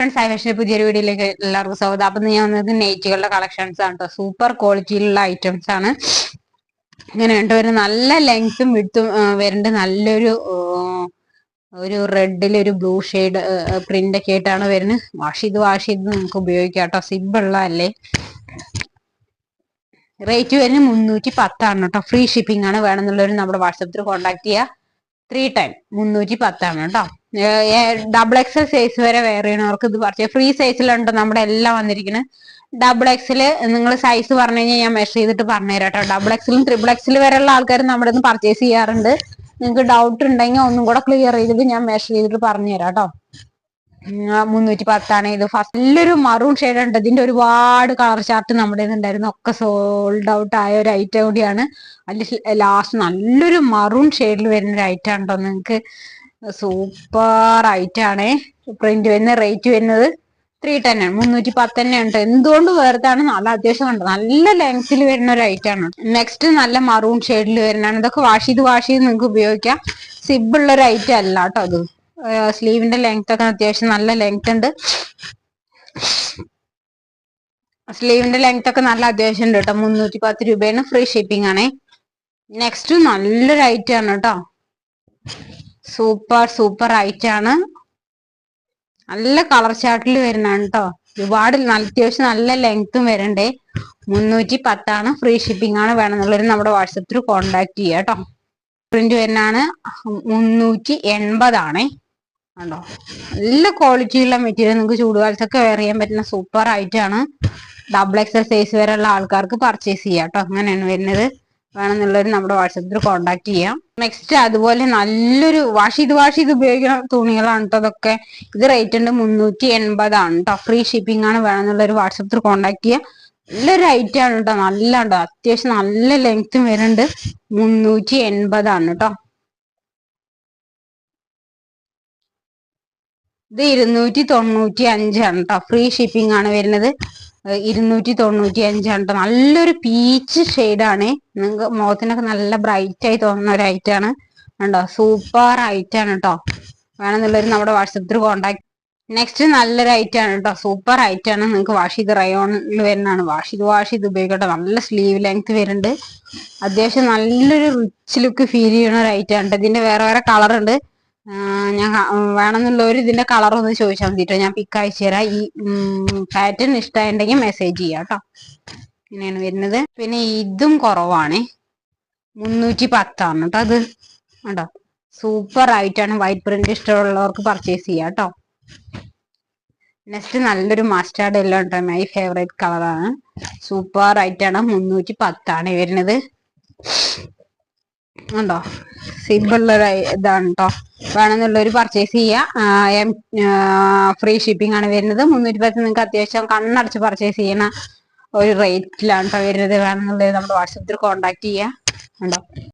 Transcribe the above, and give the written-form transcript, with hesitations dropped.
Friends പുതിയൊരു വീഡിയോയിലേക്ക് എല്ലാവർക്കും സ്വാഗതം. അപ്പൊ ഞാൻ വന്നത് നെയ്റ്റുകളുടെ കളക്ഷൻസ് ആണ് കേട്ടോ. സൂപ്പർ ക്വാളിറ്റിയിലുള്ള ഐറ്റംസ് ആണ്. ഇങ്ങനെ ഉണ്ട്, ഒരു നല്ല ലെങ്ത്തും വിഡ്ത്തും വരുന്നുണ്ട്. നല്ലൊരു ഒരു റെഡിൽ ഒരു ബ്ലൂ ഷെയ്ഡ് പ്രിന്റ് ഒക്കെ ആയിട്ടാണ് വരുന്നത്. വാഷ് ചെയ്ത് നമുക്ക് ഉപയോഗിക്കാം കേട്ടോ. സിബുള്ള അല്ലേ. റേറ്റ് വരുന്നത് 310 കേട്ടോ. ഫ്രീ ഷിപ്പിംഗ് ആണ്. വേണമെന്നുള്ളവർ നമ്മുടെ വാട്സപ്പിൽ കോൺടാക്ട് ചെയ്യുക. 310 310 കേട്ടോ. ഡബിൾ എക്സൽ സൈസ് വരെ വെയർ ചെയ്യണവർക്ക് ഇത് പർച്ചേസ്. ഫ്രീ സൈസിലുണ്ട് നമ്മുടെ എല്ലാം വന്നിരിക്കുന്നത്. ഡബിൾ എക്സിൽ നിങ്ങൾ സൈസ് പറഞ്ഞു കഴിഞ്ഞാൽ ഞാൻ മെഷർ ചെയ്തിട്ട് പറഞ്ഞുതരാം കേട്ടോ. ഡബിൾ എക്സിലും ട്രിപ്പിൾ എക്സിൽ വരെയുള്ള ആൾക്കാർ നമ്മുടെ നിന്ന് പർച്ചേസ് ചെയ്യാറുണ്ട്. നിങ്ങൾക്ക് ഡൗട്ട് ഉണ്ടെങ്കിൽ ഒന്നും കൂടെ ക്ലിയർ ചെയ്തിട്ട് ഞാൻ മെഷർ ചെയ്തിട്ട് പറഞ്ഞുതരാം കേട്ടോ. 310 ഇത്. ഫസ്റ്റ് നല്ലൊരു മറൂൺ ഷെയ്ഡ് ഉണ്ട്. ഇതിന്റെ ഒരുപാട് കളർ ചാർട്ട് നമ്മുടെ ഉണ്ടായിരുന്നു. ഒക്കെ സോൾഡ് ഔട്ട് ആയ ഒരു ഐറ്റം കൂടിയാണ്. അതിൽ ലാസ്റ്റ് നല്ലൊരു മറൂൺ ഷെയ്ഡിൽ വരുന്ന ഒരു ഐറ്റം ഉണ്ടോ. നിങ്ങൾക്ക് സൂപ്പർ ഐറ്റം ആണ്. പ്രിന്റ് വരുന്ന റേറ്റ് വരുന്നത് 310 ആണ്. 310 ഉണ്ട്. എന്തുകൊണ്ട് വേർത്താണ്. നല്ല അത്യാവശ്യം ഉണ്ട്. നല്ല ലെങ്ത്തിൽ വരുന്ന ഒരു ഐറ്റം ആണ്. നെക്സ്റ്റ് നല്ല മറൂൺ ഷെയ്ഡിൽ വരുന്നതാണ്. ഇതൊക്കെ വാഷ് ചെയ്ത് നിങ്ങൾക്ക് ഉപയോഗിക്കാം. സിബുള്ള ഒരു ഐറ്റം അല്ല കേട്ടോ. അത് സ്ലീവിന്റെ ലെങ്ത് ഒക്കെ അത്യാവശ്യം നല്ല ലെങ്ത് ഉണ്ട്. സ്ലീവിന്റെ ലെങ്ത് ഒക്കെ നല്ല അത്യാവശ്യം ഉണ്ട് കേട്ടോ. 310 രൂപയാണ്. ഫ്രീ ഷിപ്പിംഗ് ആണ്. നെക്സ്റ്റ് നല്ലൊരു ഐറ്റം ആണ് കേട്ടോ. സൂപ്പർ ഐറ്റം ആണ്. നല്ല കളർ ചാർട്ടിൽ വരുന്നതാണ് കേട്ടോ. ഒരുപാട് അത്യാവശ്യം നല്ല ലെങ്ത്തും വരണ്ടേ. 310 ആണ്. ഫ്രീ ഷിപ്പിംഗ് ആണ്. വേണമെന്നുള്ളവർ നമ്മുടെ വാട്സപ്പിൽ കോൺടാക്ട് ചെയ്യുക കേട്ടോ. പ്രിന്റ് വരുന്നതാണ്. 380 ആണേ. കണ്ടോ, നല്ല ക്വാളിറ്റിയുള്ള മെറ്റീരിയൽ. നിങ്ങൾക്ക് ചൂടുകാലത്തൊക്കെ വെയർ ചെയ്യാൻ പറ്റുന്ന സൂപ്പർ ഐറ്റം ആണ്. ഡബിൾ എക്സൽ സൈസ് വരെയുള്ള ആൾക്കാർക്ക് പർച്ചേസ് ചെയ്യാം കേട്ടോ. അങ്ങനെയാണ് വരുന്നത്. വേണമെന്നുള്ളവർ നമ്മുടെ വാട്സപ്പിൽ കോൺടാക്ട് ചെയ്യാം. നെക്സ്റ്റ് അതുപോലെ നല്ലൊരു വാഷ് ചെയ്ത് ഉപയോഗിക്കുന്ന തുണികളാണ് കേട്ടോ അതൊക്കെ. ഇത് റേറ്റ് ഉണ്ട് 380 ആണ് കേട്ടോ. ഫ്രീ ഷിപ്പിംഗ് ആണ്. വേണമെന്നുള്ളവർ വാട്സപ്പിൽ കോൺടാക്ട് ചെയ്യാം. നല്ലൊരു ഐറ്റം ആണ് കേട്ടോ. നല്ല ഉണ്ടോ, അത്യാവശ്യം നല്ല ലെങ്ത്തും വരുന്നുണ്ട്. 380 ആണ് കേട്ടോ. ഇത് 295 ആണ് കേട്ടോ. ഫ്രീ ഷിപ്പിംഗ് ആണ് വരുന്നത്. 295 ആണ് കേട്ടോ. നല്ലൊരു പീച്ച് ഷെയ്ഡാണ്. നിങ്ങൾക്ക് മുഖത്തിനൊക്കെ നല്ല ബ്രൈറ്റ് ആയി തോന്നുന്ന ഒരു ഐറ്റം ആണ്. കണ്ടോ, സൂപ്പർ ഐറ്റം ആണ് കേട്ടോ. വേണമെന്നുള്ളവർ നമ്മുടെ വാട്സപ്പിൽ കോൺടാക്ട്. നെക്സ്റ്റ് നല്ലൊരു ഐറ്റം ആണ് കേട്ടോ. സൂപ്പർ ഐറ്റം ആണ്. നിങ്ങൾക്ക് വാഷ് ചെയ്ത് റയോണിൽ വരുന്നതാണ്. വാഷ് ചെയ്ത് ഉപയോഗിക്കട്ടെ. നല്ല സ്ലീവ് ലെങ്ത് വരുന്നുണ്ട്. അത്യാവശ്യം നല്ലൊരു റിച്ച് ലുക്ക് ഫീൽ ചെയ്യുന്ന ഒരു ഐറ്റം ആണ്. ഇതിന്റെ വേറെ കളർ ഉണ്ട്. ഞാൻ വേണമെന്നുള്ളവർ ഇതിന്റെ കളർ ഒന്ന് ചോദിച്ചാൽ മതിട്ടോ. ഞാൻ പിക്ക് അയച്ചു തരാം. ഈ പാറ്റേൺ ഇഷ്ടമായിട്ടുണ്ടെങ്കിൽ മെസ്സേജ് ചെയ്യാം കേട്ടോ. ഇങ്ങനെയാണ് വരുന്നത്. പിന്നെ ഇതും കുറവാണ്. 310 ആണ് കേട്ടോ. അത് കേട്ടോ, സൂപ്പർ ആയിട്ടാണ്. വൈറ്റ് പ്രിന്റ് ഇഷ്ടമുള്ളവർക്ക് പർച്ചേസ് ചെയ്യാം കേട്ടോ. നെക്സ്റ്റ് നല്ലൊരു മസ്റ്റാർഡ് എല്ലോ ഉണ്ട്. മൈ ഫേവറേറ്റ് കളറാണ്. സൂപ്പർ ആയിട്ടാണ്. 310 ആണ് വരുന്നത്. ഉണ്ടോ, സിബിളുള്ള ഇതാണ് കേട്ടോ. വേണമെന്നുള്ളവർ പർച്ചേസ് ചെയ്യുക. ഫ്രീ ഷിപ്പിംഗ് ആണ് വരുന്നത്. 310 നിങ്ങൾക്ക് അത്യാവശ്യം കണ്ണടച്ച് പർച്ചേസ് ചെയ്യണ ഒരു റേറ്റിലാണ് കേട്ടോ വരുന്നത്. വേണമെന്നുള്ളത് നമ്മുടെ വാട്സപ്പിൽ കോൺടാക്ട് ചെയ്യുക. ഉണ്ടോ.